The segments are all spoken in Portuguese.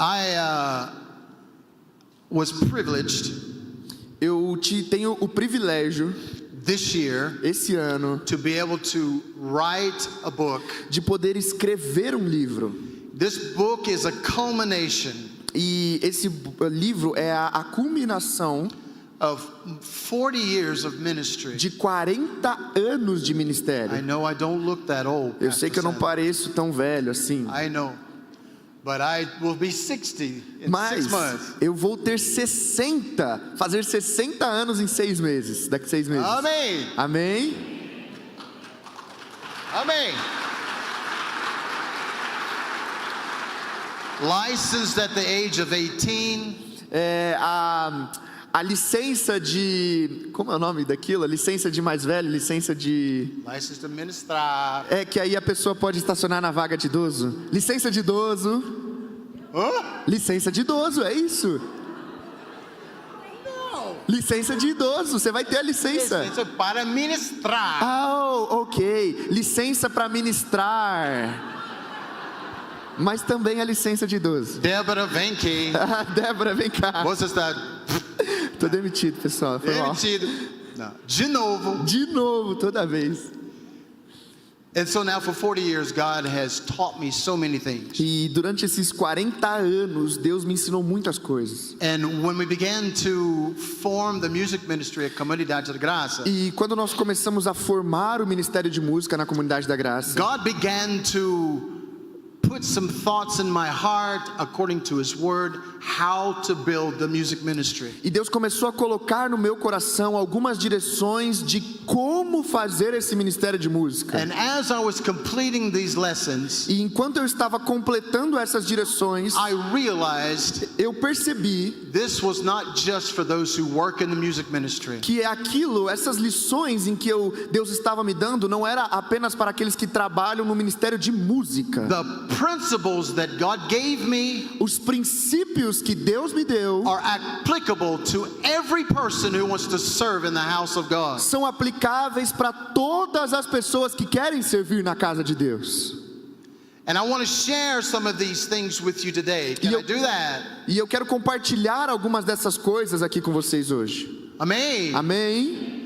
I was privileged Eu tenho o privilégio, this year, esse ano, to be able to write a book. de poder escrever um livro. This book is a culmination E esse livro é a culminação of 40 years of ministry. de 40 anos de I ministério. know I don't look that old. Eu sei que eu não Pastor pareço tão velho assim, Sam. I know. But I will be 60 in mas 6 months. eu vou ter 60, fazer 60 anos em 6 meses, daqui 6 meses. Amém. Amém? Amém. Licensed at the age of 18. A licença de... Como é o nome daquilo? A licença de mais velho, licença de... Licensed to ministrar. É que aí a pessoa pode estacionar na vaga de idoso. Licença de idoso. Hã? Licença de idoso, é isso? Licença de idoso, você vai ter a licença. Licença para ministrar. Oh, ok. Licença para ministrar. Mas também a licença de idoso. Débora, vem aqui. Débora, vem cá. Você está Tô demitido, pessoal. Foi mal. demitido. Não. De novo. De novo, toda vez. And so now for 40 years, God has taught me so many things. E durante esses 40 anos, Deus me ensinou muitas coisas. And when we began to form the music ministry at Comunidade da Graça, E quando nós começamos a formar o Ministério de Música na Comunidade da Graça, God began to put some thoughts in my heart, according to His Word, how to build the music ministry. e Deus começou a colocar no meu coração algumas direções de como fazer esse ministério de música. And as I was completing these lessons, E enquanto eu estava completando essas direções, I realized eu percebi this was not just for those who work in the music ministry. que essas lições em que Deus estava me dando, não era apenas para aqueles que trabalham no ministério de música. The principles that God gave me Os princípios que Deus me deu are applicable to every person who wants to serve in the house of God. são aplicáveis para todas as pessoas que querem servir na casa de Deus. And I want to share some of these things with you today. Can I do that? E eu quero compartilhar algumas dessas coisas aqui com vocês hoje. Amém. Amém?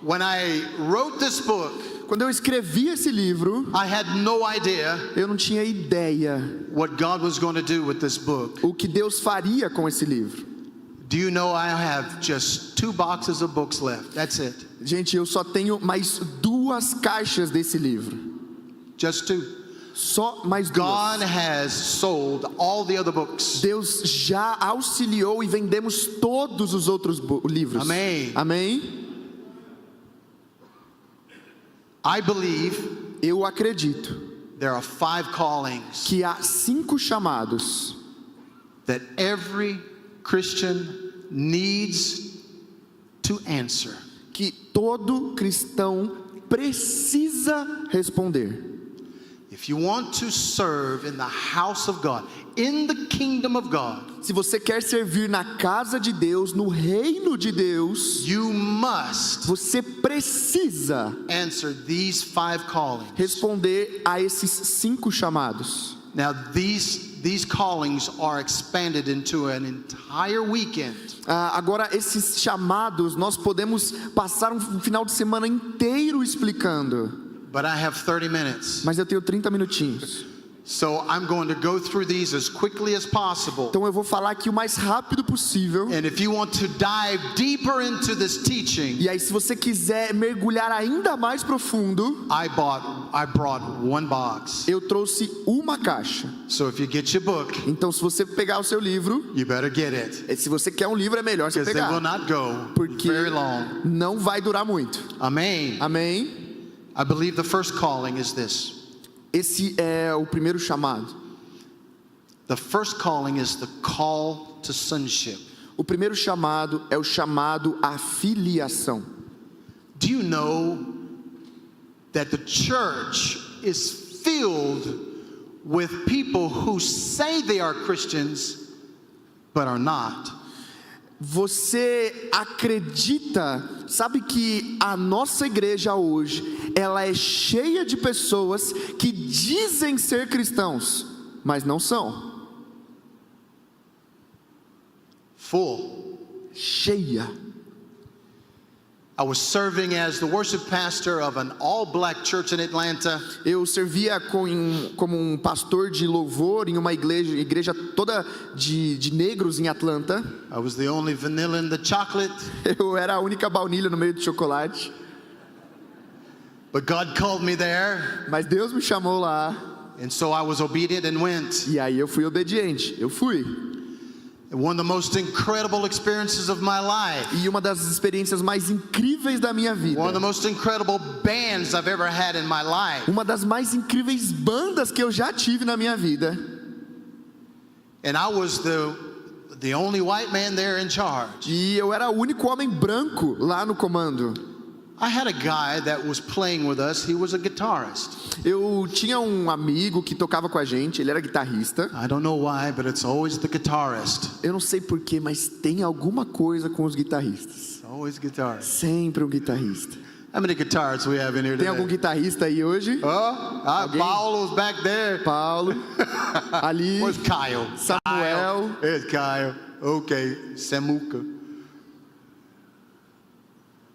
When I wrote this book, Quando eu escrevi esse livro, I had no idea eu não tinha ideia what God was going to do with this book. o que Deus faria com esse livro. Do you know I have just 2 boxes of books left? That's it. Gente, eu só tenho mais 2 caixas desse livro. Just 2. Só mais 2. God has sold all the other books. Deus já auxiliou e vendemos todos os outros livros. Amém. Amém? I believe Eu acredito there are 5 callings que há 5 chamados that every Christian needs to answer. que todo cristão precisa responder. If you want to serve in the house of God, in the kingdom of God, Se você quer servir na casa de Deus, no reino de Deus, you must você precisa answer these 5 callings. responder a esses 5 chamados. Now these callings are expanded into an entire weekend. Agora, esses chamados, nós podemos passar um final de semana inteiro explicando. But I have 30 minutes. Mas eu tenho 30 minutinhos. So I'm going to go through these as quickly as possible. Então eu vou falar aqui o mais rápido possível. And if you want to dive deeper into this teaching, E aí, se você quiser mergulhar ainda mais profundo, I brought 1 box. eu trouxe uma caixa. So if you get your book, Então, se você pegar o seu livro, you better get it. se você quer um livro, é melhor você Because they will pegar. not go Porque very long. não vai durar muito. Amen. Amém? I believe the first calling is this. Esse é o primeiro chamado. The first calling is the call to sonship. O primeiro chamado é o chamado à filiação. Do you know that the church is filled with people who say they are Christians but are not? Você acredita, sabe que a nossa igreja hoje, ela é cheia de pessoas que dizem ser cristãos, mas não são. full. cheia. I was serving as the worship pastor of an all-black church in Atlanta. Eu servia como pastor de louvor em uma igreja toda de negros em Atlanta. I was the only vanilla in the chocolate. Eu era a única baunilha no meio do chocolate. But God called me there, Mas Deus me chamou lá. and so I was obedient and went. E aí eu fui obediente. Eu fui. One of the most incredible experiences of my life. E uma das experiências mais incríveis da minha vida. One of the most incredible bands I've ever had in my life. Uma das mais incríveis bandas que eu já tive na minha vida. And I was the only white man there in charge. E eu era o único homem branco lá no comando. I had a guy that was playing with us. He was a guitarist. Eu tinha um amigo que tocava com a gente, ele era guitarrista. I don't know why, but it's always the guitarist. Eu não sei porquê, mas tem alguma coisa com os guitarristas. It's always guitarist. Sempre um guitarrista. How many guitarists we have in here Tem algum today? guitarrista aí hoje? Paulo's back there. Paulo, ali, Where's Kyle? Samuel. Kyle. There's Kyle. Okay, Samuka.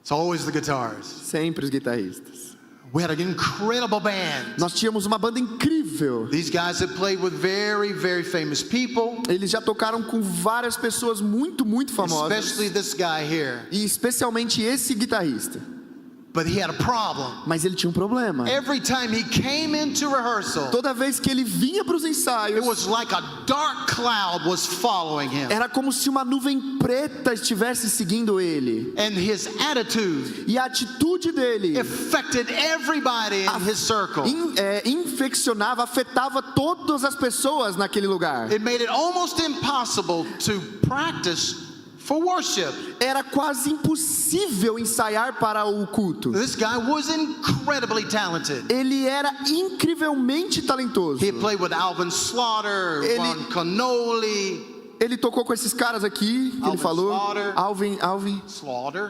It's always the guitarist. Sempre os guitarristas. We had an incredible band. Nós tínhamos uma banda incrível. These guys have played with very, very famous people, Eles já tocaram com várias pessoas muito famosas. especially this guy here. E especialmente esse guitarrista. But he had a problem. Mas ele tinha um problema. Every time he came into rehearsal, Toda vez que ele vinha para os it ensaios, was like a dark cloud was following him. era como se uma nuvem preta estivesse seguindo ele. And his attitude E a atitude dele affected everybody in his circle. infeccionava, afetava todas as pessoas naquele lugar. It made it almost impossible to practice for worship. Era quase impossível ensaiar para o culto. This guy was incredibly talented. Ele era incrivelmente talentoso. He played with Alvin Slaughter, Ele- Ron Canoli, Ele tocou com esses caras aqui que ele Alvin falou. Slaughter.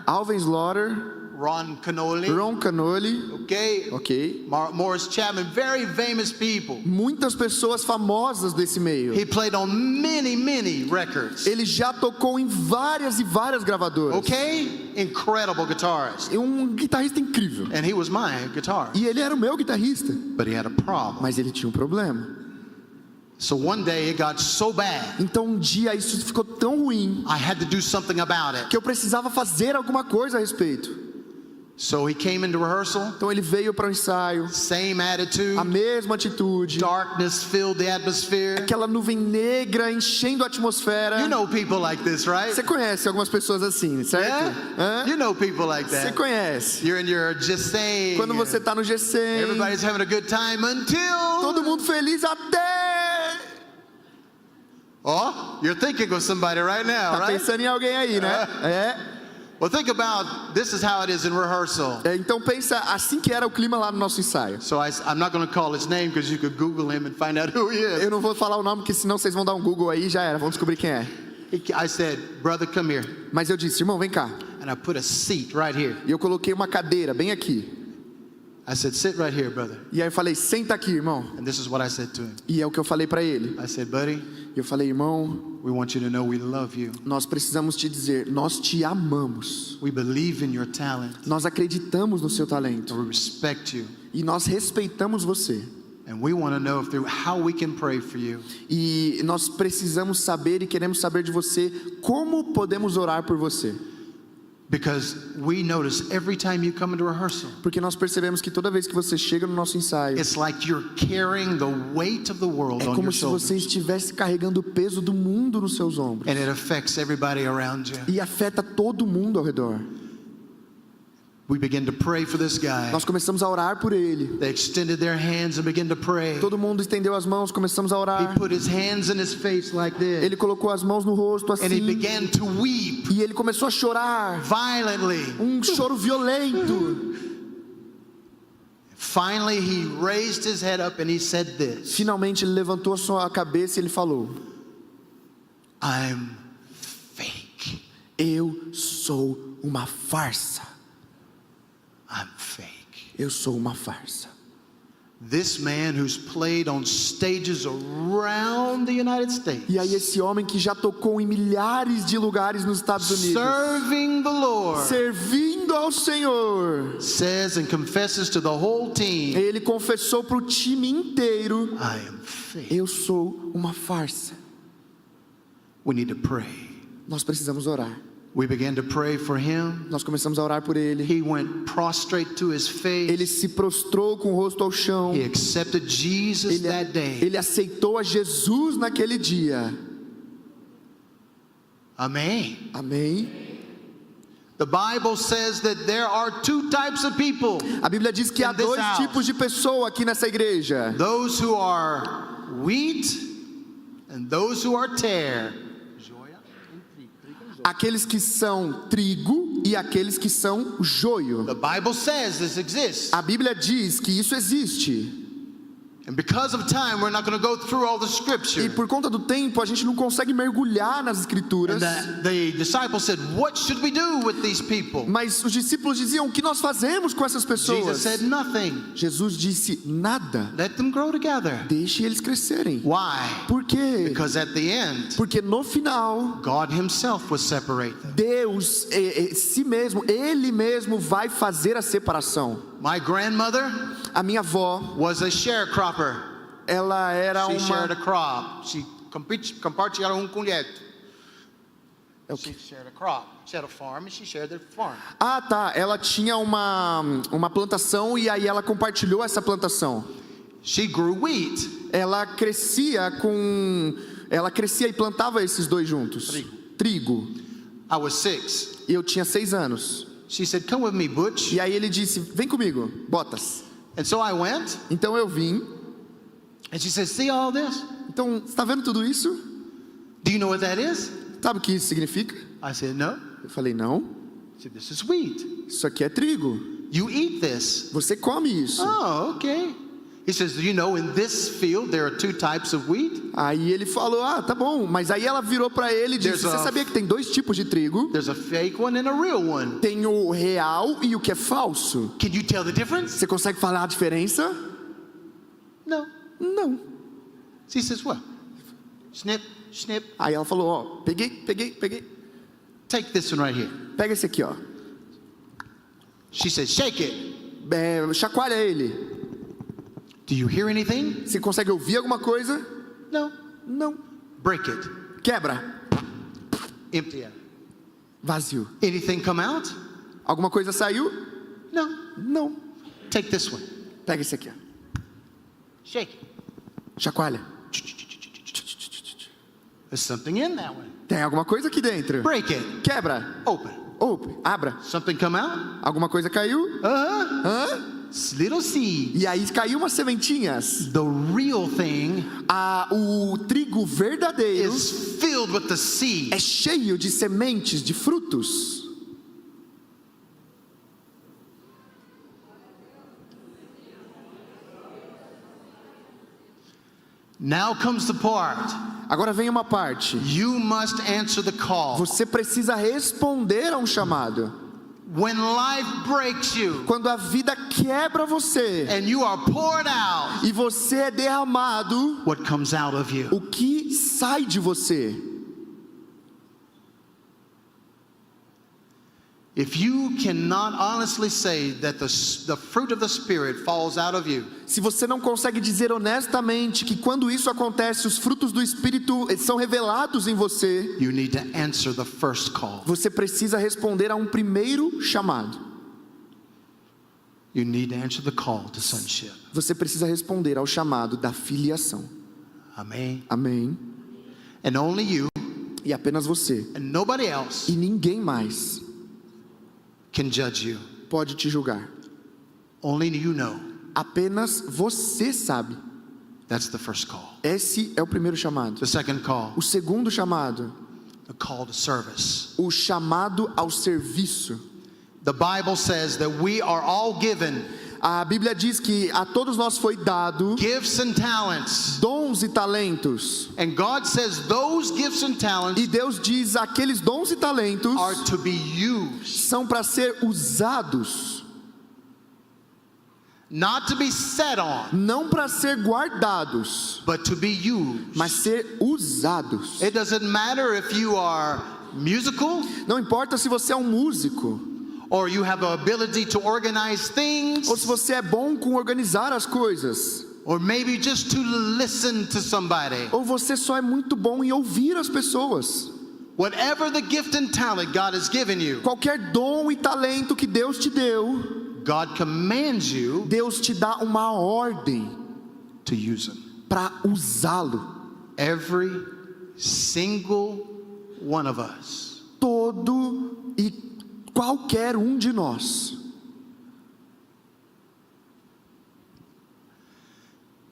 Alvin Slaughter, Ron Canoli, Ron Canoli. okay, Ok. Morris Chapman, very famous people. Muitas pessoas famosas desse meio. He played on many records. Ele já tocou em várias e várias gravadoras. Okay, incredible guitarist. É um guitarrista incrível. And he was my guitarist. E ele era o meu guitarrista. But he had a problem. Mas ele tinha um problema. So one day it got so bad, Então um dia isso ficou tão ruim I had to do something about it. que eu precisava fazer alguma coisa a respeito. So he came into rehearsal, Então ele veio para o ensaio, same attitude, a mesma atitude, darkness filled the atmosphere. aquela nuvem negra enchendo a atmosfera. You know people like this, right? Você conhece algumas pessoas assim, certo? Yeah? Hã? You know people like Você that. conhece. You're in your just saying. Quando você está no G100, Everybody's having a good time until. todo mundo feliz até... Oh, you're thinking of somebody right now, Tá right? pensando em alguém aí, né? Well, think about this is how it is in rehearsal. Então pensa assim que era o clima lá no nosso ensaio. So I'm not going to call his name because you could Google him and find out who he is. Eu não vou falar o nome, porque senão vocês vão dar um Google aí e já era, vão descobrir quem é. I said, brother, come here. Mas eu disse, irmão, vem cá. And I put a seat right here. E eu coloquei uma cadeira bem aqui. I said, sit right here, brother. E aí eu falei, senta aqui, irmão. And this is what I said to him. E é o que eu falei para ele. I said, buddy, E eu falei, irmão, we want you to know we love you. nós precisamos te dizer, nós te amamos. We believe in your talent. Nós acreditamos no seu talento. And we respect you. E nós respeitamos você. And we want to know through how we can pray for you. E nós precisamos saber e queremos saber de você como podemos orar por você. Because we notice every time you come into rehearsal, Porque nós percebemos que toda vez que você chega no nosso ensaio, it's like you're carrying the weight of the world é on como your se shoulders. você estivesse carregando o peso do mundo nos seus ombros. And it affects everybody around you. E afeta todo mundo ao redor. We begin to pray for this guy. Nós começamos a orar por ele. They extended their hands and began to pray. Todo mundo estendeu as mãos, começamos a He orar. put his hands in his face like this. Ele colocou as mãos no rosto And he assim. began to weep E ele começou a chorar. violently. Um choro violento. Finally, he raised his head up and he said this. Finalmente ele levantou a sua cabeça e ele falou: I'm fake. Eu sou uma farsa. I'm fake. Eu sou uma farsa. This man who's played on stages around the United States, E aí esse homem que já tocou em milhares de lugares nos Estados Unidos, serving the Lord, servindo ao Senhor, says and confesses to the whole team, ele confessou para o time inteiro: I am fake. eu sou uma farsa. We need to pray. Nós precisamos orar. We began to pray for him. Nós começamos a orar por ele. He went prostrate to his face. Ele se prostrou com o rosto ao chão. He accepted Jesus that day. Ele aceitou a Jesus naquele dia. Amen. Amém. The Bible says that there are two types of people. A Bíblia diz que há In this dois house. tipos de pessoa aqui nessa igreja: Those who are wheat and those who are tare. aqueles que são trigo e aqueles que são joio. The Bible says this exists. A Bíblia diz que isso existe. And because of time, we're not going to go through all the scripture. E por conta do tempo, a gente não consegue mergulhar nas escrituras. And the disciples said, what should we do with these people? Mas os discípulos diziam: o que nós fazemos com essas Jesus pessoas? said, nothing. Jesus disse: nada. Let them grow together. Deixe eles crescerem. Why? Por quê? Because at the end, Porque no final, God himself will separate them. Deus, si mesmo, Ele mesmo vai fazer a separação. My grandmother A minha avó, was a sharecropper. ela era She shared a uma... crop. She compartilhava colheito. É o She quê? shared a crop. She had a farm and she shared their farm. Ah, tá. Ela tinha uma plantação e aí ela compartilhou essa plantação. She grew wheat. Ela crescia e plantava esses dois juntos. Trigo. I was 6. E eu tinha 6 anos. She said, come with me, Butch. E aí ele disse: vem comigo, Botas. And so I went. Então eu vim. And she said, see all this? Então, você está vendo tudo isso? Do you know what that is? Sabe o que isso significa? I said, no. Eu falei: não, She said, this is wheat. isso aqui é trigo. You eat this. Você come isso. Oh, okay. He says, do you know in this field there are two types of wheat? Aí ele falou: ah, tá bom. Mas aí ela virou para ele e disse: você sabia que tem 2 tipos de trigo? There's a fake one and a real one. Tem o real e o que é falso. Can you tell the difference? Você consegue falar a diferença? No. Não. She says, what? Snip, snip. Aí ela falou: ó, peguei. Take this one right here. Pega esse aqui, ó. She said, shake it. Chacoalha ele. Do you hear anything? Você consegue ouvir alguma coisa? No. Não. Break it. Quebra. Empty it. Vazio. Anything come out? Alguma coisa saiu? No. Não. Take this one. Pega esse aqui, ó. Shake it. Chacoalha. There's something in that one. Tem alguma coisa aqui dentro. Break it. Quebra. Open. Abra. Something come out? Alguma coisa caiu? Uh-huh. Hã? Little seed. E aí caiu umas sementinhas. The real thing O trigo verdadeiro is filled with the seed. é cheio de sementes, de frutos. Now comes the part. Agora vem uma parte. You must answer the call. Você precisa responder a um chamado. When life breaks you Quando a vida quebra você and you are poured out, e você é derramado, what comes out of you? o que sai de você? If you cannot honestly say that the fruit of the Spirit falls out of you, Se você não consegue dizer honestamente que quando isso acontece, os frutos do Espírito são revelados em você, you need to answer the first call. você precisa responder a um primeiro chamado. You need to answer the call to sonship. Você precisa responder ao chamado da filiação. Amen. Amém? And only you E apenas você and nobody else e ninguém mais can judge you. pode te julgar. Only you know. Apenas você sabe. That's the first call. Esse é o primeiro chamado. The second call, O segundo chamado, the call to service. o chamado ao serviço. The Bible says that we are all given A Bíblia diz que a todos nós foi dado gifts and talents. dons e talentos. And God says those gifts and talents E Deus diz: aqueles dons e talentos are to be used. são para ser usados. not to be sat on, não para ser guardados, but to be used. mas ser usados. It doesn't matter if you are musical Não importa se você é um músico, or you have the ability to organize things, ou se você é bom com organizar as coisas, or maybe just to listen to somebody. ou você só é muito bom em ouvir as pessoas. Whatever the gift and talent God has given you, Qualquer dom e talento que Deus te deu, God commands you Deus te dá uma ordem to use them. para usá-lo. Every single one of us. Todo e qualquer um de nós.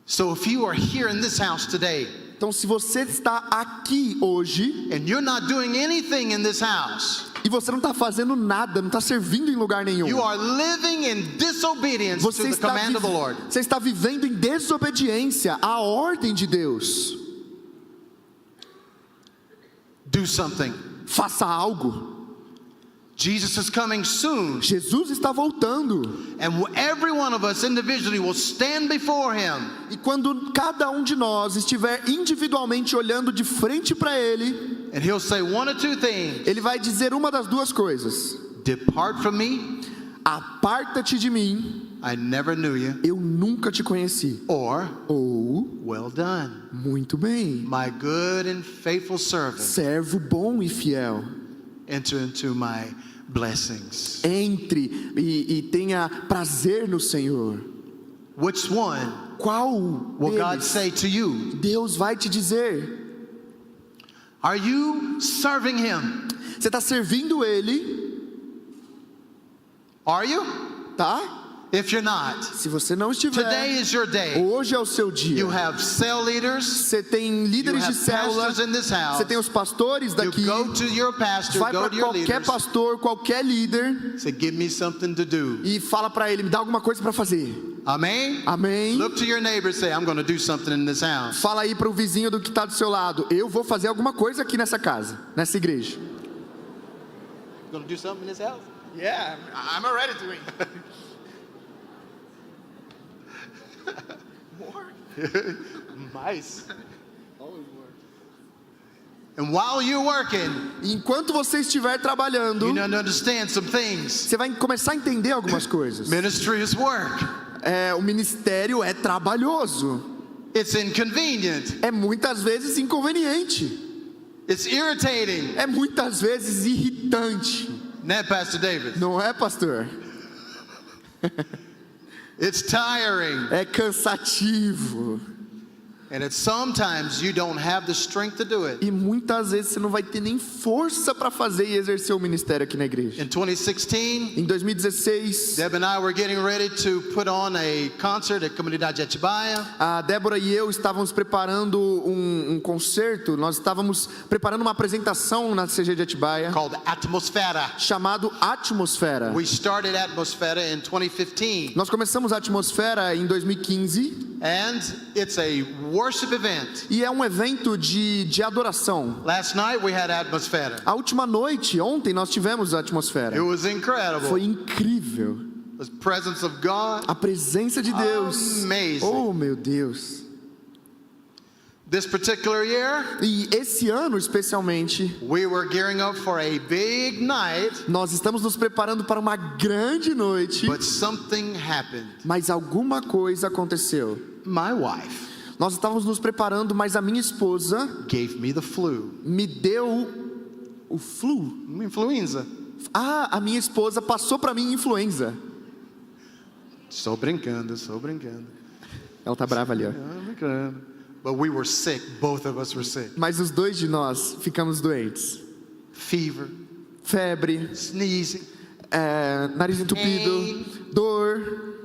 So if you are here in this house today Então, se você está aqui hoje and you're not doing anything in this house, e você não está fazendo nada, não está servindo em lugar nenhum, you are living in disobedience to você the está, command of the Lord. você está vivendo em desobediência à ordem de Deus. Do something. Faça algo. Jesus is coming soon, Jesus está voltando. and every one of us individually will stand before him, E quando cada um de nós estiver individualmente olhando de frente para Ele, and he'll say one or two things. Ele vai dizer uma das duas coisas: Depart from me, aparta-te de mim, I never knew you, eu nunca te conheci. or Ou, well done, muito bem, my good and faithful servant, servo bom e fiel. enter into my blessings. Entre e tenha prazer no Senhor. Which one Qual will God deles say to you? Deus vai te dizer? Are you serving him? Você está servindo Ele, Are you? tá? If you're not, Se você não today estiver, is your day. hoje é o seu dia. You have cell leaders, Você tem you líderes de have célula, pastors in this house. você tem os pastores You daqui. go to your pastor, Vai go para to your qualquer leaders, pastor, qualquer líder say, give me something to do. e fala para ele: me dá alguma coisa para fazer. Amen? Amém? Look to your neighbor and say, I'm going to do something in this house. Fala aí para o vizinho do que está do seu lado: eu vou fazer alguma coisa aqui nessa casa, nessa igreja. You going to do something in this house? Yeah, I'm already doing. Nice. And while you're working, E enquanto você estiver trabalhando, you need to understand some things. você vai começar a entender algumas coisas. Ministry is work. O ministério é trabalhoso, It's inconvenient. é muitas vezes inconveniente, It's irritating. é muitas vezes irritante, Né, Pastor David? não é, pastor? It's tiring. É cansativo. And it's sometimes you don't have the strength to do it. E muitas vezes você não vai ter nem força para fazer e exercer o ministério aqui na igreja. In 2016, Em 2016, Deb and I were getting ready to put on a concert at Comunidade de Atibaia. a Débora e eu estávamos preparando um concerto, nós estávamos preparando uma apresentação na CG de Atibaia, Called Atmosfera. chamado Atmosfera. We started Atmosfera in 2015, Nós começamos a Atmosfera em 2015 and it's a worship event. e é um evento de adoração. Last night we had Atmosfera. A última noite, ontem, nós tivemos a Atmosfera. It was incredible. Foi incrível. The presence of God. A presença de Deus. Amazing. Oh, meu Deus. This particular year, E esse ano, especialmente, we were gearing up for a big night, nós estamos nos preparando para uma grande noite, but something happened. mas alguma coisa aconteceu. My wife Nós estávamos nos preparando, mas a minha esposa gave me the flu. me deu o flu. Influenza. A minha esposa passou para mim influenza. Estou brincando, estou brincando. Ela tá brava ali, ó. Ah, brincando. But we were sick. Both of us were sick. Mas os dois de nós ficamos doentes. Fever, Febre, sneezing. nariz entupido, dor.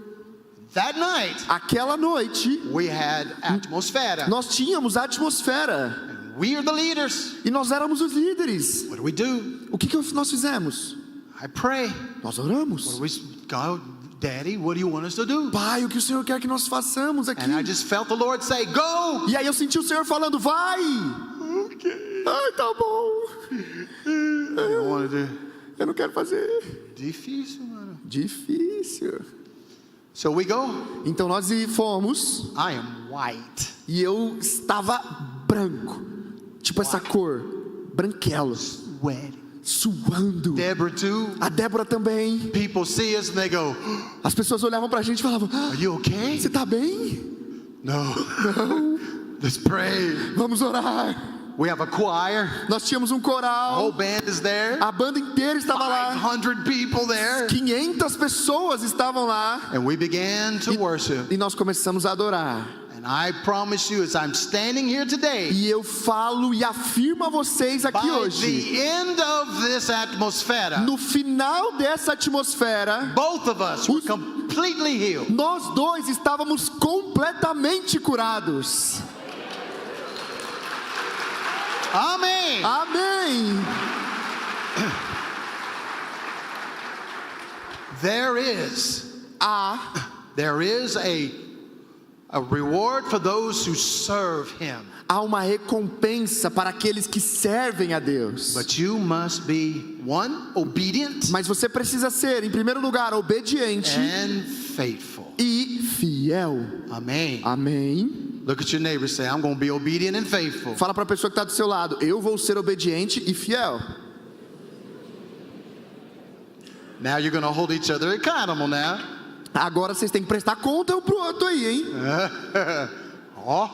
That night, Aquela noite, we had Atmosfera. nós tínhamos a Atmosfera. We are the leaders. E nós éramos os líderes. What do we do? O que nós fizemos? I pray. Nós oramos. What do we, God, Daddy, what do you want us to do? Pai, o que o Senhor quer que nós façamos aqui? And I just felt the Lord say, go. E aí eu senti o Senhor falando: vai! Okay. Ai, tá bom. I don't want to do. Eu não quero fazer. Difícil, mano. Difícil. So we go. Então nós fomos, I am white. e eu estava branco, tipo essa cor, branquelo, Sweaty. suando. Deborah too. A Débora também. People see us and they go, As pessoas olhavam pra gente e falavam: are you okay? você tá bem? No. Não. Let's pray. Vamos orar. We have a choir. Nós tínhamos um The whole coral, band is there. a banda inteira estava lá, 500 people there. 500 pessoas estavam lá, And we began to worship. e nós começamos a adorar. And I promise you, as I'm standing here today, E eu falo e afirmo a vocês aqui by hoje, the end of this atmosphere, no final dessa atmosfera, both of us were Os- completely healed. nós dois estávamos completamente curados. Amen. Amém. There is a reward for those who serve him. Há uma recompensa para aqueles que servem a Deus. But you must be, one, obedient Mas você precisa ser, em primeiro lugar, obediente and faithful. e fiel. Amen. Amém. Look at your neighbor and say, I'm going to be obedient and faithful. Fala para a pessoa que está do seu lado: eu vou ser obediente e fiel. Now you're going to hold each other accountable now. Agora vocês têm que prestar conta um pro outro aí, hein? Ó,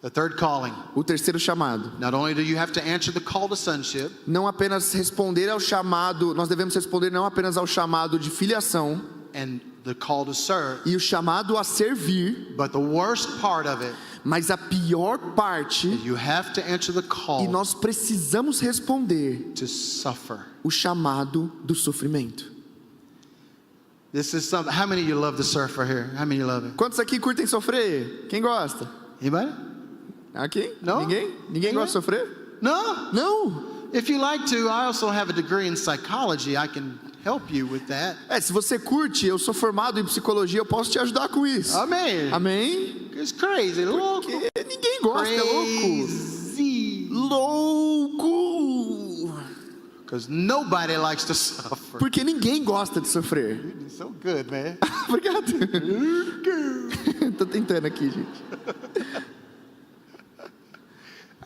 The third calling. o terceiro chamado. Not only do you have to answer the call to sonship, Não apenas responder ao chamado, nós devemos responder não apenas ao chamado de filiação and the call to serve, e o chamado a servir, but the worst part of it, mas a pior parte, you have to answer the e call nós precisamos responder, to suffer. o chamado do sofrimento. This is something. How many of you love the surfer here? How many of you love it? Quantos aqui curtem sofrer? Quem gosta? Anybody? Aqui? Não? Ninguém? Ninguém gosta de sofrer? No. Não. If you like to, I also have a degree in psychology. I can help you with that. Se você curte, eu sou formado em psicologia, eu posso te ajudar com isso. Amen. Amém? It's crazy. Louco. Porque ninguém gosta, é louco. Crazy. Louco. Because nobody likes to suffer. Porque ninguém gosta de sofrer. You're so good, man. Obrigado. Tô tentando aqui, gente.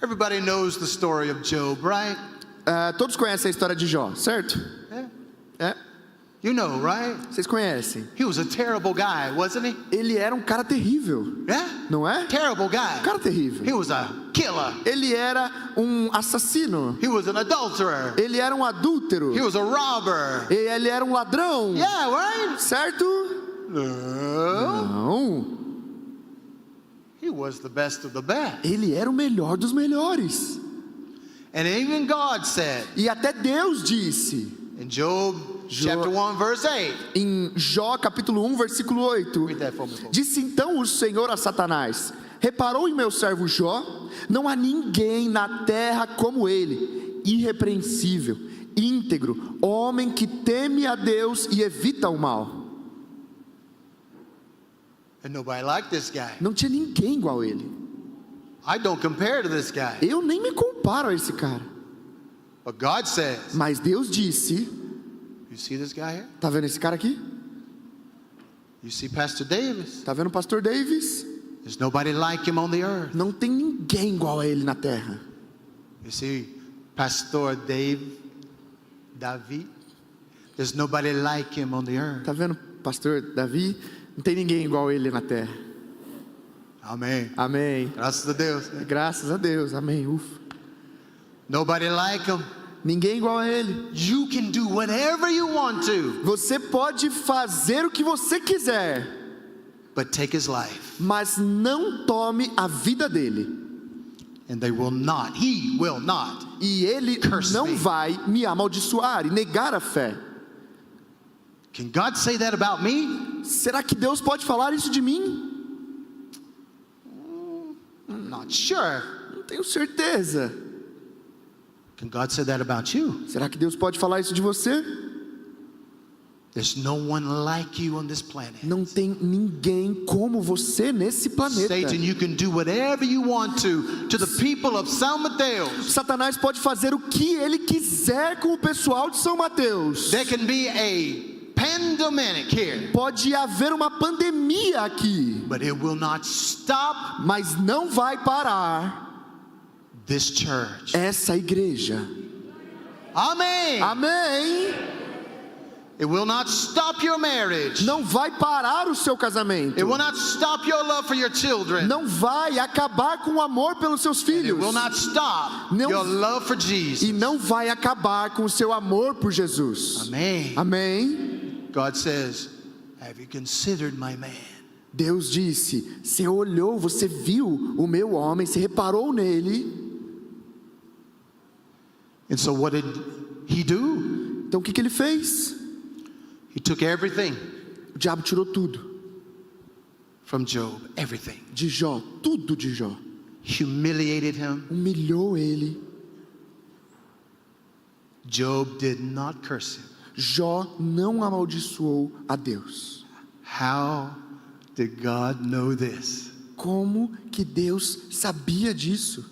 Everybody knows the story of Job, right? Todos conhecem a história de Jó, certo? Yeah. É? You know, right? Vocês conhecem. He was a terrible guy, wasn't he? Ele era um cara terrível, Yeah? não é? Terrible guy. Um cara terrível. He was a killer. Ele era um assassino. He was an adulterer. Ele era um adúltero. He was a robber. Ele era um ladrão. Yeah, right? Certo? No. Não. He was the best of the best. Ele era o melhor dos melhores. And even God said E até Deus disse, in Job chapter 1 verse 8. em Jó capítulo 1, versículo 8, Read that for me, folks. disse então o Senhor a Satanás: reparou em meu servo Jó? Não há ninguém na terra como ele, irrepreensível, íntegro, homem que teme a Deus e evita o mal. And nobody liked this guy. Não tinha ninguém igual a ele. I don't compare to this guy. Eu nem me comparo a esse cara. But God says, Mas Deus disse, you see this guy here? tá vendo esse cara aqui? You see Pastor Davis? Tá vendo o pastor Davis? There's nobody like him on the earth. Não tem ninguém igual a ele na terra. You see Pastor David? There's nobody like him on the earth. Tá vendo pastor Davi? Não tem ninguém igual a ele na terra. Amém. Amém. Graças a Deus. Graças a Deus. Amém. Ufa. Nobody like him. Ninguém igual a ele. You can do whatever you want to, Você pode fazer o que você quiser, but take his life. mas não tome a vida dele. And he will not E ele Curse não me. vai me amaldiçoar e negar a fé. Can God say that about me? Será que Deus pode falar isso de mim? I'm not sure. Não tenho certeza. Can God say that about you? Será que Deus pode falar isso de você? There's no one like you on this planet. Não tem ninguém como você nesse planeta. Satan, you can do whatever you want to the people of São Mateus. Satanás pode fazer o que ele quiser com o pessoal de São Mateus. There can be a pandemic here, Pode haver uma pandemia aqui, but it will not stop mas não vai parar this church. essa igreja. Amém. Amém? It will not stop your marriage. Não vai parar o seu casamento. It will not stop your love for your children. Não vai acabar com o amor pelos seus It filhos. will not stop Não- your love for Jesus. E não vai acabar com o seu amor por Jesus. Amém. Amém? God says, have you considered my man? Deus disse: você olhou, você viu o meu homem, você reparou nele. And so what did he do? Então o que ele fez? He took everything O diabo tirou tudo from Job, everything. de Jó, tudo de Jó. Humiliated him. Humilhou ele. Job did not curse him. Jó não amaldiçoou a Deus. How did God know this? Como que Deus sabia disso?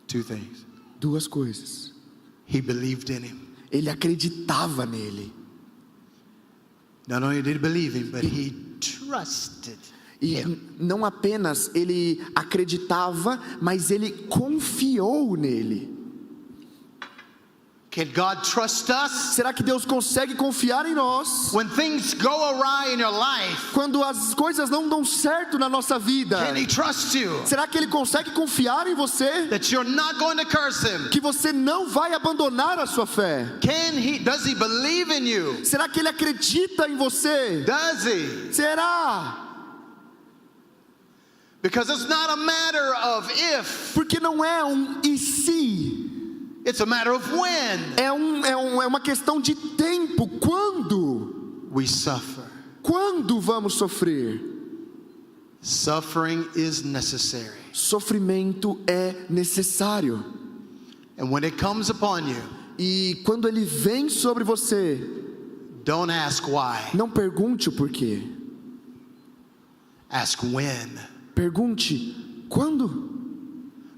Two things. Duas coisas. He believed in him. Ele acreditava nele. Not only did he believe him, but he trusted E him. não apenas ele acreditava, mas ele confiou nele. Can God trust us? Será que Deus consegue confiar em nós? When things go awry in your life, Quando as coisas não dão certo na nossa vida, can he trust you? será que ele consegue confiar em você? That you're not going to curse him? Que você não vai abandonar a sua fé? Does he believe in you? Será que ele acredita em você? Does he? Será? Because it's not a matter of if, Porque não é um e se, it's a matter of when é uma questão de tempo. Quando? we suffer. Quando vamos sofrer? Suffering is necessary. Sofrimento é necessário. And when it comes upon you, E quando ele vem sobre você, don't ask why. não pergunte o porquê. Ask when. Pergunte quando.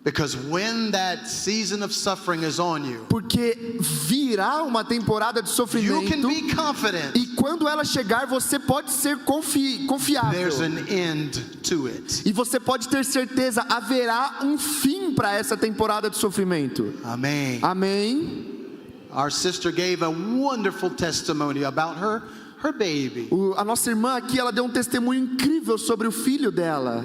Because when that season of suffering is on you, Porque virá uma temporada de you can sofrimento. be confident E quando ela chegar, você pode ser confiável. there's an end to it. E você pode ter certeza, haverá um fim para essa temporada de sofrimento. Amen. Amém? Our sister gave a wonderful testimony about her baby. A nossa irmã aqui, ela deu um testemunho incrível sobre o filho dela.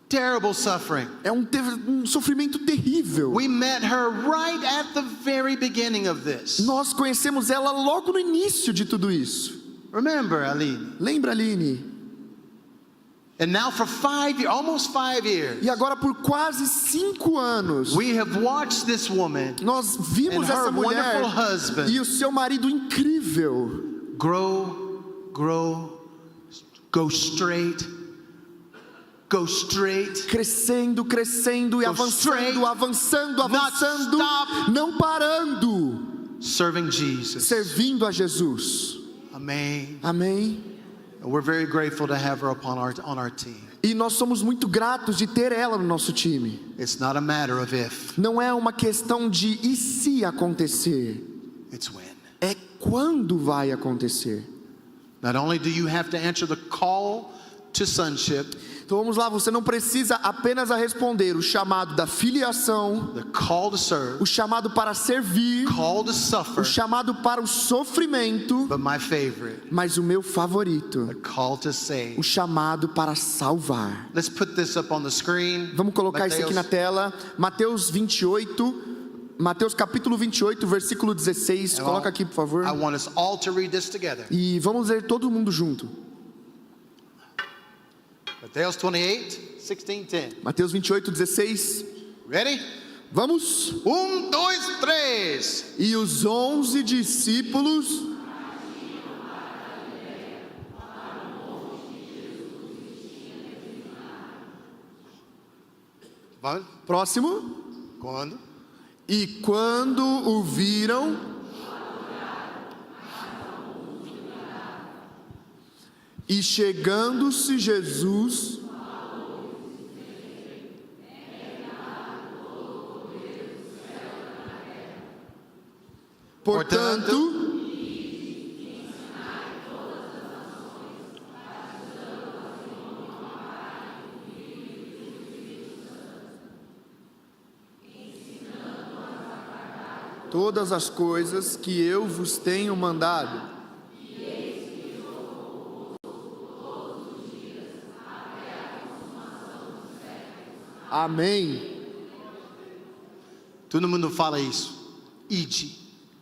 Terrible suffering. É um sofrimento terrível. We met her right at the very beginning of this. Nós conhecemos ela logo no início de tudo isso. Remember, Aline? Lembra, Aline? And now for almost 5 years, E agora por quase 5 anos, we have watched this woman nós vimos and essa her mulher wonderful husband e o seu marido incrível grow, go straight, crescendo e Go avançando, straight, avançando, not stop. não parando, serving Jesus. servindo a Jesus. Amen. Amém? And we're very grateful to have her on our team. E nós somos muito gratos de ter ela no nosso time. It's not a matter of if, Não é uma questão de e se acontecer, it's when. é quando vai acontecer. Not only do you have to answer the call to sonship, Então vamos lá, você não precisa apenas a responder o chamado da filiação, the call to serve, o chamado para servir, call to o suffer, chamado para o sofrimento, but my favorite, mas o meu favorito, the call to o save. chamado para salvar. Let's put this up on the screen. Vamos colocar isso aqui na Mateus, tela, Mateus capítulo 28, versículo 16, coloca aqui por favor. I want us all to read this together. E vamos ler todo mundo junto. Mateus 28, 16, 10. Mateus 28, 16. Ready? Vamos! 1, 2, 3. E os 11 discípulos Vamos? próximo. Quando? E quando o viram, e chegando-se Jesus, portanto, todas as coisas que eu vos tenho mandado. Amém. Todo mundo fala isso. Ide.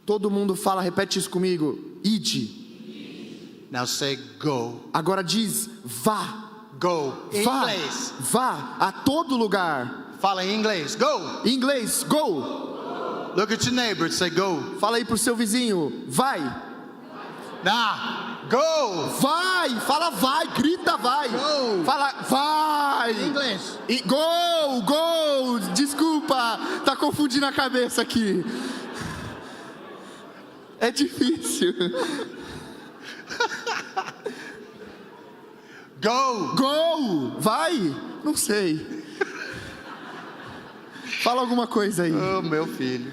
Todo mundo fala, repete isso comigo. Ide. Now say go. Agora diz, vá. Go. Em Vá. inglês. Vá a todo lugar. Fala em inglês. Go. Em inglês, go. Look at your neighbor and say go. Fala aí pro seu vizinho, vai. Now, go. Vai, fala vai, grita vai. Go. Fala vai. Em inglês. E go. Desculpa, tá confundindo a cabeça aqui. É difícil. Go. Vai. Não sei. Fala alguma coisa aí. Oh, meu filho.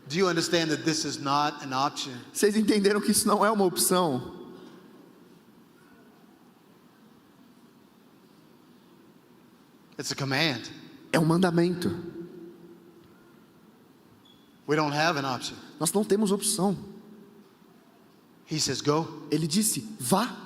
Do you understand that this is not an option? Vocês entenderam que isso não é uma opção? It's a command. É um mandamento. We don't have an option. Nós não temos opção. He says go. Ele disse, vá.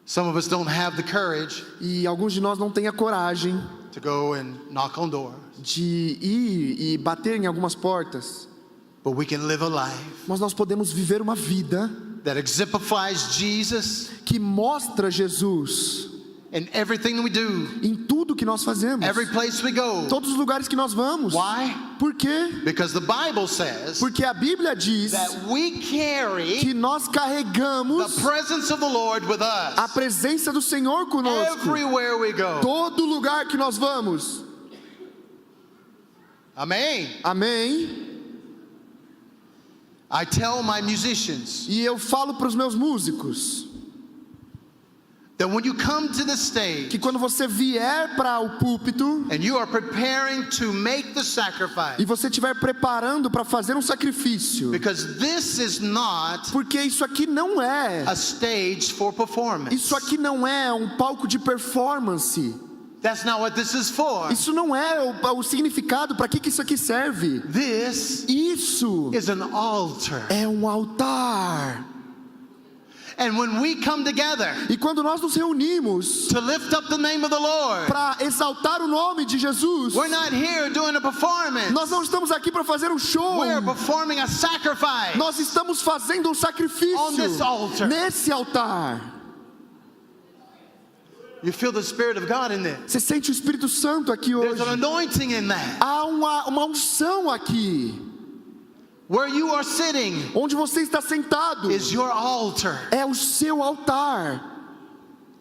Some of us don't have the courage E alguns de nós não têm a coragem to go and knock on doors, de ir e bater em algumas portas. but we can live a life Mas nós podemos viver uma vida that exemplifies Jesus que mostra Jesus in everything we do, em tudo que nós fazemos. every place we go. Todos os lugares que nós vamos. Why? Por quê? Because the Bible says Porque a Bíblia diz that we carry que nós carregamos the presence of the Lord with a us presença do Senhor conosco. everywhere we go. Todo lugar que nós vamos. Amen. Amém? I tell my musicians E eu falo para os meus músicos that when you come to the stage que quando você vier para o púlpito and you are preparing to make the sacrifice, e você estiver preparando para fazer um sacrifício, because this is not porque isso aqui não é, a stage for performance. isso aqui não é um palco de performance. That's not what this is for. Isso não é o significado, para que isso aqui serve. This Isso is an altar. é um altar. And when we come together E quando nós nos reunimos to lift up the name of the Lord, para exaltar o nome de Jesus, we're not here doing a performance. nós não estamos aqui para fazer um show. We're performing a sacrifice Nós estamos fazendo um on sacrifício this altar. nesse altar. You feel the Spirit of God in there. Você sente o Espírito Santo aqui There's hoje. an anointing in that. Há uma unção aqui. Where you are sitting Onde você está sentado is your altar. é o seu altar.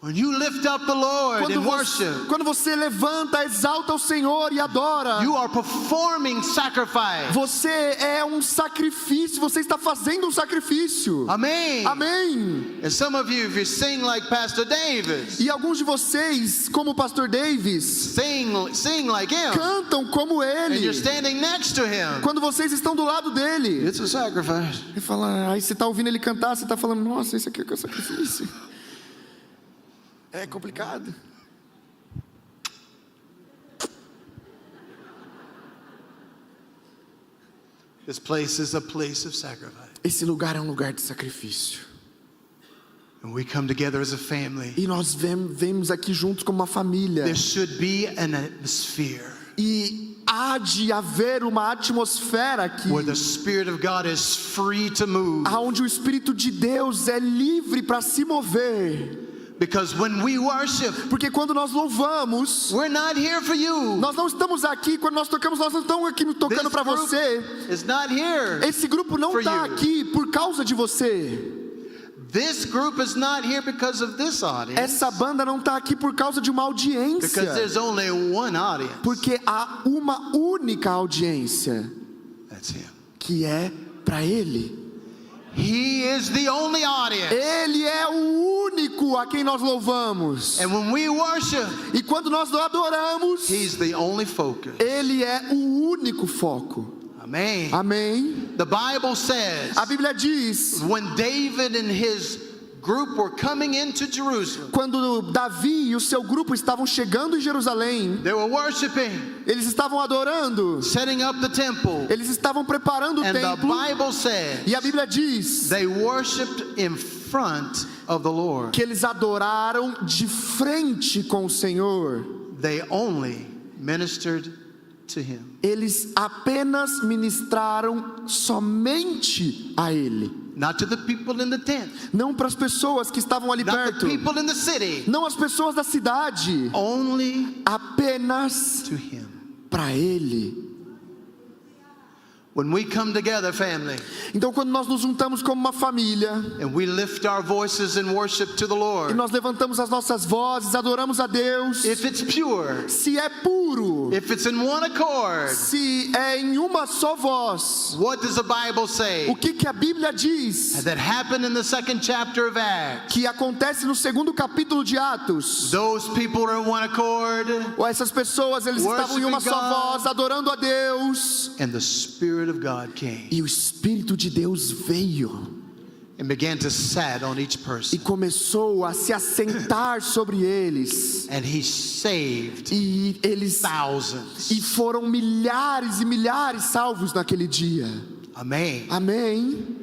When you lift up the Lord in worship, Quando você levanta, exalta o Senhor e adora, you are performing sacrifice. você é um sacrifício, você está fazendo um sacrifício. Amen. Amém. And some of you, if you sing like Pastor Davis, E alguns de vocês, como o pastor Davis, sing like him, cantam como and ele. you're standing next to him, Quando vocês estão do lado dele, it's a sacrifice. ele fala, aí você está ouvindo ele cantar, você está falando, nossa, isso aqui é um sacrifício. É complicado. This place is a place of sacrifice. Esse lugar é um lugar de sacrifício. And we come together as a family. E nós vemos aqui juntos como uma família. There should be an atmosphere E há de haver uma atmosfera aqui, where the Spirit of God is free to move. onde o Espírito de Deus é livre para se mover. Because when we worship, Porque quando nós louvamos, we're not here for you. nós não estamos aqui, quando nós tocamos, nós não estamos aqui tocando para você. is not here. Esse grupo não for está you. aqui por causa de você. This group is not here because of this audience. Essa banda não está aqui por causa de uma audiência. Because there's only one audience. Porque há uma única audiência, That's him. que é para Ele. He is the only audience. Ele é o único a quem nós louvamos. And when we worship, E quando nós o adoramos, He's the only focus. Ele é o único foco. Amen. Amém? The Bible says A Bíblia diz when David and his group were coming into Jerusalem, Quando Davi e o seu grupo estavam chegando em Jerusalém, they were worshiping, eles estavam adorando, setting up the temple. eles estavam preparando o And the templo, Bible says e a Bíblia diz they worshiped in front of the Lord. que eles adoraram de frente com o Senhor. They only ministered to him. Eles apenas ministraram somente a Ele, Not to the people in the tent, não para as pessoas que estavam ali not the perto, people in the city, não as pessoas da cidade, only apenas to him. para Ele. When we come together, family, Então, quando nós nos juntamos como uma família and we lift our voices in worship to the e Lord, nós levantamos as nossas vozes, adoramos a Deus, if it's pure, se é puro, if it's in one accord, se é em uma só voz, what does the Bible say? o que a Bíblia diz That happened in the second chapter of Acts. que acontece no segundo capítulo de Atos? Those people are in one accord, Ou essas pessoas, eles estavam em uma só voz, adorando a Deus, and the Spirit of God came e o Espírito de Deus veio and began to sit on each e person. começou a se assentar sobre eles, And he saved e eles thousands. e foram milhares e milhares salvos naquele dia. Amen. Amém.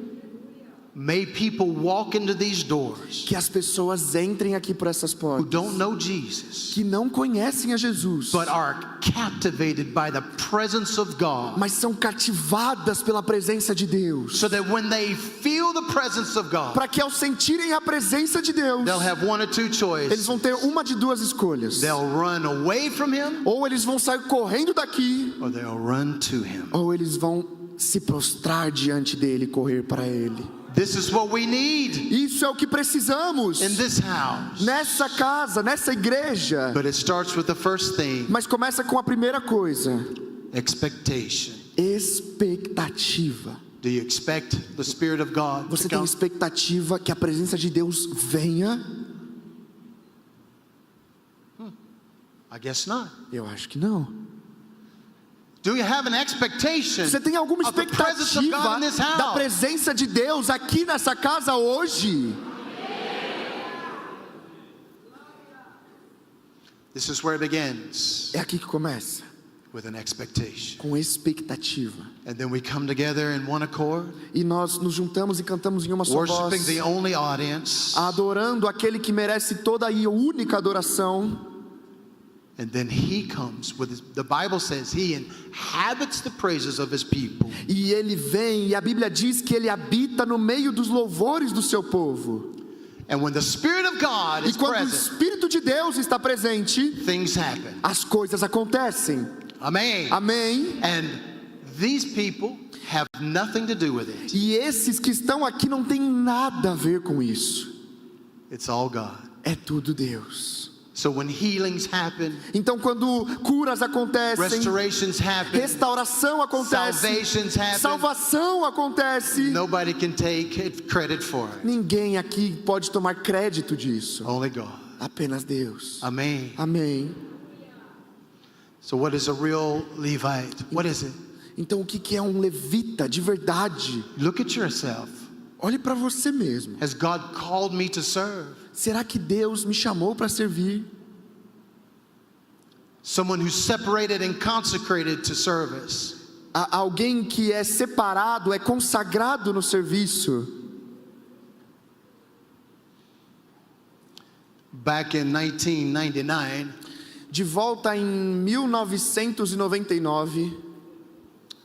May people walk into these doors Que as pessoas entrem aqui por essas who portas, don't know Jesus, que não conhecem a Jesus, but are captivated by the presence of God, mas são cativadas pela presença de Deus, so that when they feel the presence of God, para que ao sentirem a presença de Deus, they'll have one or two eles choices. vão ter uma de duas escolhas: They'll run away from him, ou eles vão sair correndo daqui, or they'll run to him. ou eles vão se prostrar diante dele e correr para ele. This is what we need Isso é o que precisamos in this house. nessa casa, nessa igreja. But it starts with the first thing, Mas começa com a primeira coisa: expectation. expectativa. Do you expect the Spirit of God Você to tem come? expectativa que a presença de Deus venha? I guess not. Eu acho que não. Do you have an expectation Você tem alguma of the presence of God expectativa in this da house? presença de Deus aqui nessa casa hoje? This is where it begins, É aqui que começa, with an expectation. com expectativa. And then we come together in one accord, E nós nos juntamos e cantamos em uma só worshiping voz, the only audience. adorando aquele que merece toda e única adoração. And then he comes with the Bible says he inhabits the praises of his people. E ele vem, e a Bíblia diz que ele habita no meio dos louvores do seu povo. And when the Spirit of God E is quando o present, Espírito de Deus está presente, things happen. as coisas acontecem. Amen. Amém? And these people have nothing to do with it. E esses que estão aqui não têm nada a ver com isso. It's all God. É tudo Deus. So when healings happen, Então, quando curas acontecem, restorations happen, restauração acontece, salvations happen, salvação acontece, nobody can take credit for it. ninguém aqui pode tomar crédito disso. Only God. Apenas Deus. Amen. Amém. So what is a real Levite? What is it? Então, o que é um levita de verdade? Look at yourself. Olhe para você mesmo. Has God called me to serve? Será que Deus me chamou para servir? Someone who's separated and consecrated to service. Alguém que é separado, é consagrado no serviço. Back in 1999, De volta em 1999,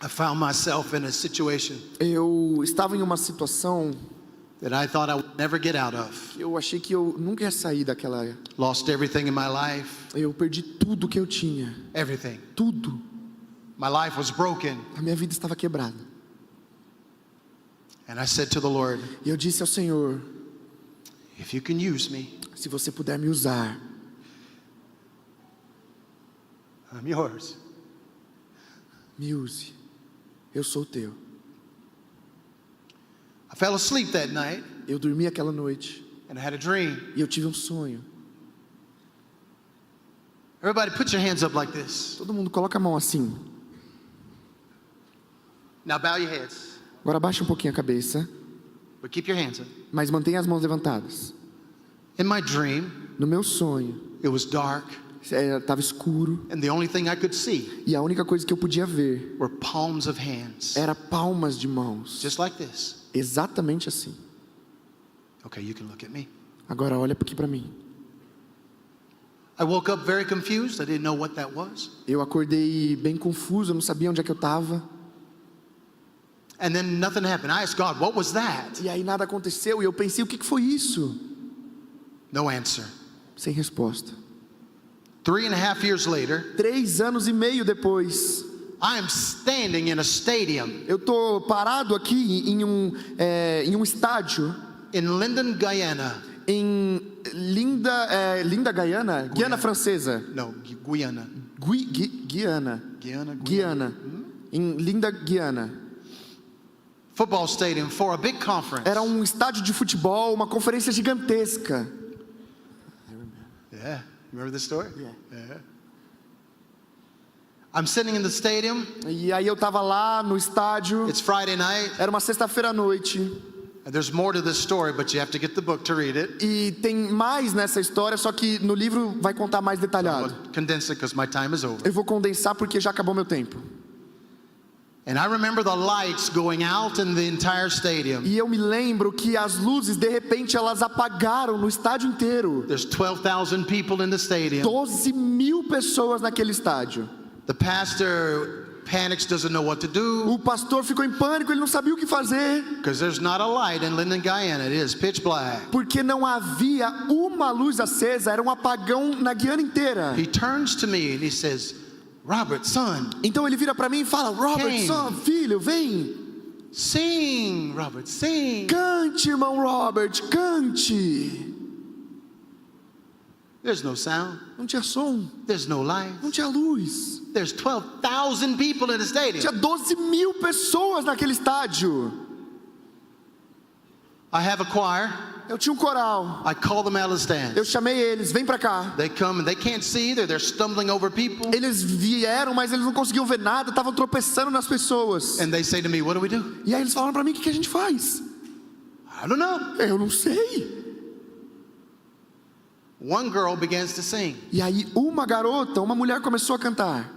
I found myself in a situation eu estava em uma situação that I thought I would never get out of. eu achei que eu nunca ia sair daquela. Lost everything in my life. Eu perdi tudo que eu tinha, Everything. tudo. My life was broken. A minha vida estava quebrada. And I said to the Lord, E eu disse ao Senhor: if you can use me, se você puder me usar, I'm yours. me use. Eu sou teu. I fell asleep that night Eu dormi aquela noite and I had a dream. e eu tive um sonho. Everybody put your hands up like this. Todo mundo coloca a mão assim. Now bow your heads. Agora abaixa um pouquinho a cabeça. but keep your hands up. Mas mantenha as mãos levantadas. In my dream, No meu sonho, it was dark, estava escuro, and the only thing I could see e a única coisa que eu podia ver were palms of hands, era palmas de mãos. just like this. Exatamente assim. Okay, you can look at me. Agora olha aqui para mim. I woke up very confused. I didn't know what that was. Eu acordei bem confuso, eu não sabia onde é que eu estava. And then nothing happened. I asked God, what was that? E aí nada aconteceu, e eu pensei, o que foi isso? No answer. Sem resposta. 3.5 years later, 3 anos e meio depois, I am standing in a stadium eu tô parado aqui em um estádio in Linden, Guyana. em Linda Guiana, Guiana Francesa, No, Guyana. Guiana, Guyana. em Linda Guiana. Football stadium for a big conference. Era um estádio de futebol, uma conferência gigantesca. Yeah, remember this story? Yeah. I'm sitting in the stadium. E aí eu tava lá no estádio. It's Friday night. Era uma sexta-feira à noite. There's more to this story, but you have to get the book to read it. E tem mais nessa história, só que no livro vai contar mais detalhado. I'll condense it because my time is over. Eu vou condensar porque já acabou meu tempo. And I remember the lights going out in the entire stadium. E eu me lembro que as luzes, de repente, elas apagaram no estádio inteiro. There's 12,000 people in the stadium. 12.000 pessoas naquele estádio. The pastor panics, doesn't know what to do, O pastor ficou em pânico, ele não sabia o que fazer. because there's not a light in Linden, Guyana. It is pitch black. Porque não havia uma luz acesa, era um apagão na Guiana inteira. He turns to me and he says, Robert, son, Então ele vira para mim e fala: Robert, Quem? filho, vem. sing, Robert, sing. Cante, irmão Robert, cante. There's no sound. Não tinha som, There's no light. não tinha luz. There's 12,000 people in the stadium. Tinha 12.000 pessoas naquele estádio. I have a choir. Eu tinha um coral. I call them out of the Eu stands. chamei eles, vem pra cá. They come and they can't see either. They're stumbling over people. Eles vieram, mas eles não conseguiam ver nada, estavam tropeçando nas pessoas. And they say to me, what do we do? E aí eles falaram pra mim: o que a gente faz? I don't know. Eu não sei. One girl begins to sing. E aí uma garota, uma mulher começou a cantar.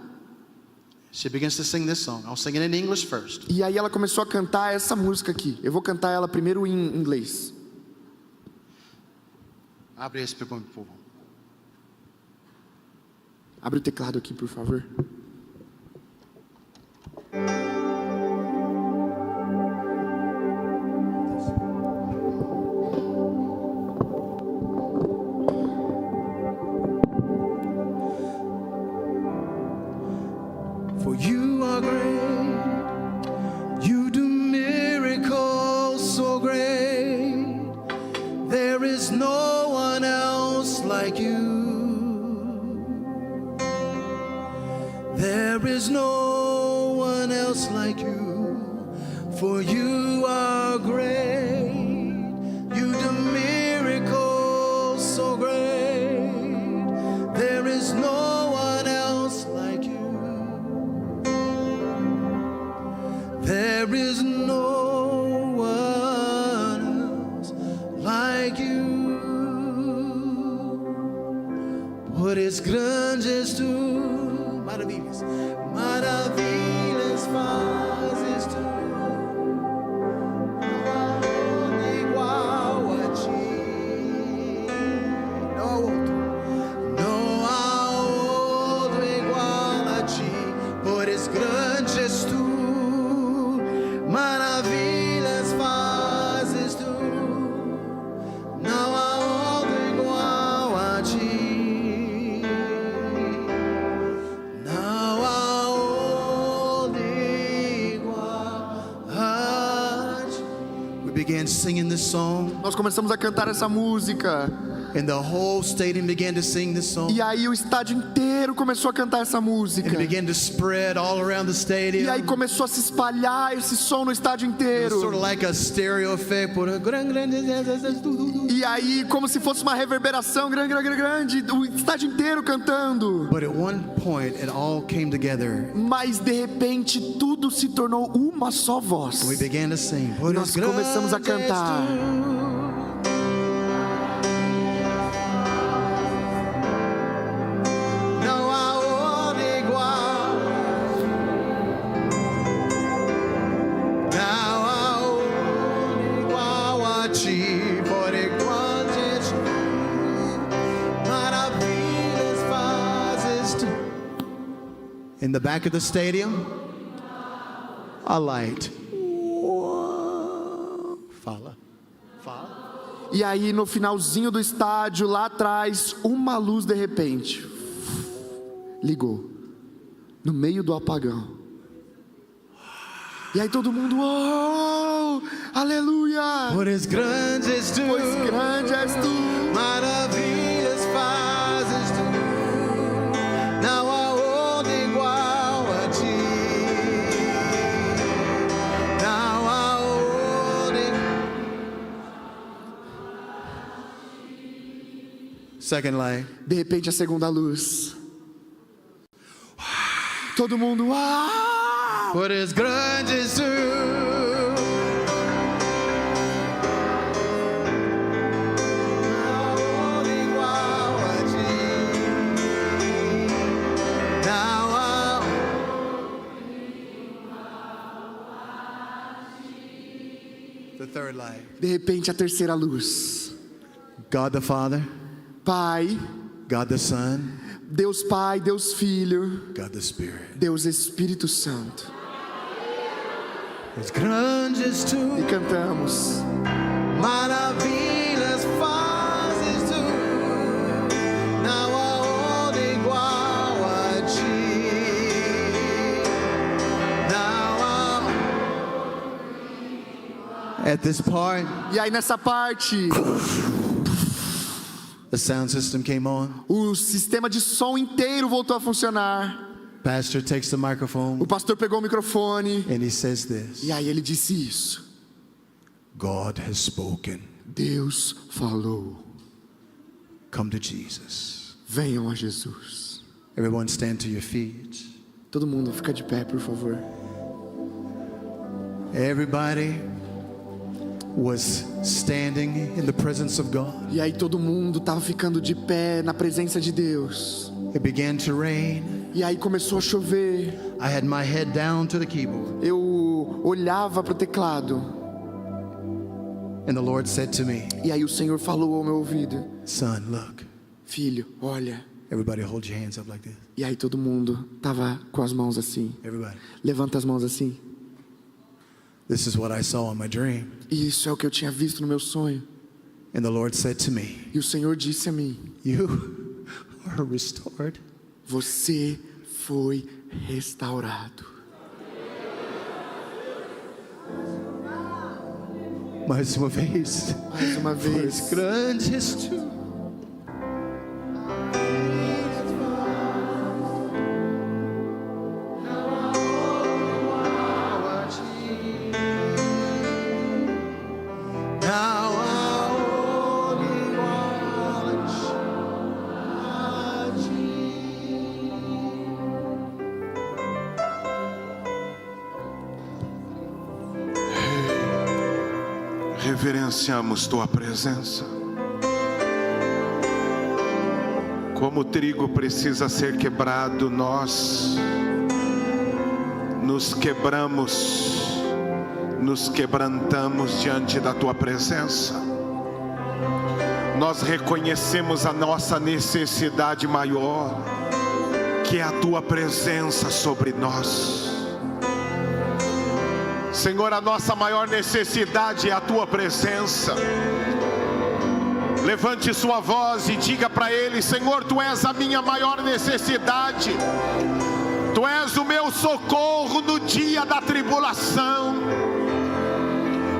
She begins to sing this song. I'll sing it in English first. E aí ela começou a cantar essa música aqui. Eu vou cantar ela primeiro em inglês. Abre esse por favor. Abre o teclado aqui, por favor. For you are great, you do miracles so great. There is no one else like you. There is no one else like you. For you are great, you do miracles so great. There is no one else like you. There is no one else like you. Por és grande és tu, maravilhas, maravilhas fazes tu. Não há outro igual a ti. Não há outro. Não há outro igual a ti. Por és grande és tu. Maravilhas fazes tu, não há outro igual a ti, não há outro igual a ti. We began singing this song, Nós começamos a cantar essa música. And the whole stadium began to sing this song. E aí o estádio inteiro começou a cantar essa música. And it began to spread all around the stadium. E aí começou a se espalhar esse som no estádio inteiro. Sort of like a stereo effect. E aí, como se fosse uma reverberação grande, o estádio inteiro cantando. But at one point, it all came together. Mas de repente tudo se tornou uma só voz. We began to sing. E nós começamos a cantar. In the back of the stadium, a light. Fala. E aí no finalzinho do estádio, lá atrás, uma luz de repente ligou no meio do apagão. E aí todo mundo, oh, aleluia! Pois grande és tu, Pois grande és tu, maravilhas fazes tu. Não há outro igual a ti. Não há outro. Second light. De repente a segunda luz. Todo mundo, uau! Pois grande és tu. The third light. De repente a terceira luz. God the Father, Pai, God the Son, Deus Pai, Deus Filho, God the Spirit. Deus Espírito Santo. As grande és tu, E cantamos. maravilhas fazes tu. Não há outro igual a ti. Não há. At this part, E aí nessa parte, the sound system came on. o sistema de som inteiro voltou a funcionar. Pastor takes the microphone O pastor pegou o microfone and he says this. e aí ele disse isso. God has spoken. Deus falou. Come to Jesus. Venham a Jesus. Everyone stand to your feet. Todo mundo fica de pé, por favor. Everybody was standing in the presence of God. E aí todo mundo estava ficando de pé na presença de Deus. It began to rain. E aí começou a chover. I had my head down to the keyboard. Eu olhava para o teclado. And the Lord said to me, E aí o Senhor falou ao meu ouvido: son, look. Filho, olha. Everybody hold your hands up like this. E aí todo mundo tava com as mãos assim. Everybody. Levanta as mãos assim. This is what I saw in my dream. E isso é o que eu tinha visto no meu sonho. And the Lord said to me, E o Senhor disse a mim: you are restored. Você foi restaurado. Mais uma vez. Mais uma Pois vez. grande és tu. Reverenciamos tua presença. Como o trigo precisa ser quebrado, nós nos quebramos, nos quebrantamos diante da tua presença. Nós reconhecemos a nossa necessidade maior, que é a tua presença sobre nós. Senhor, a nossa maior necessidade é a tua presença. Levante sua voz e diga para Ele: Senhor, tu és a minha maior necessidade. Tu és o meu socorro no dia da tribulação.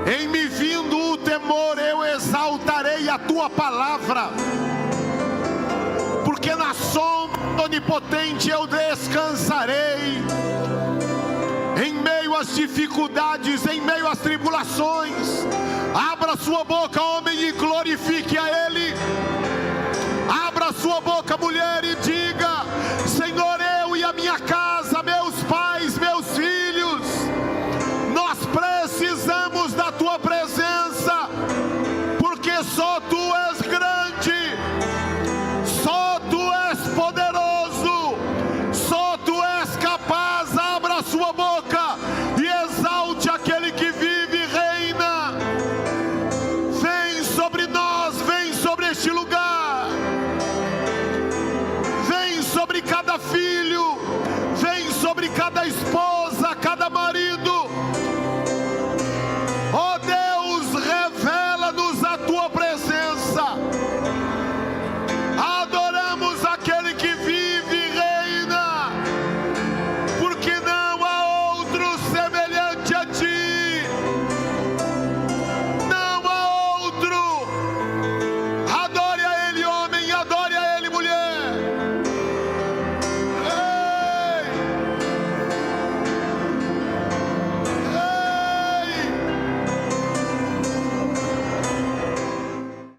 Em me vindo o temor, eu exaltarei a tua palavra, porque na sombra onipotente eu descansarei. Em meio às dificuldades, em meio às tribulações, abra sua boca, homem, e glorifique a Ele. Abra sua boca, mulher, e diga: Senhor, eu e a minha casa, meus pais, meus filhos, nós precisamos da Tua presença, porque só Tu és grande, só Tu és poderoso, só Tu és capaz. Abra sua boca e exalte aquele que vive e reina. Vem sobre nós, vem sobre este lugar.